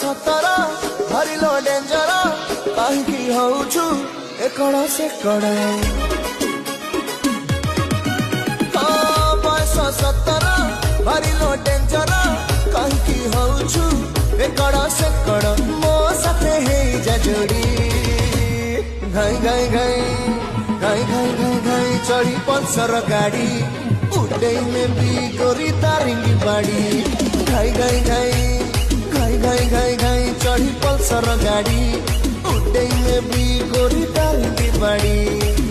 17 भरिलो danger कहीं हूँ एकड़ से कड़ बयस 17 भरिलो डेंजर कहीं हूँ एकड़ से कड़ मो साथे है जोड़ी घाई घाई घाई घाई घाई घाई घाई चढ़ी पल्सर गाड़ी उठे में भी गोरी तारिंगी बाड़ी घाई घाई घाई घाई घाई घाई घाई चढ़ी पल्सर गाड़ी उठे में भी गोरी तारिंगी बाड़ी।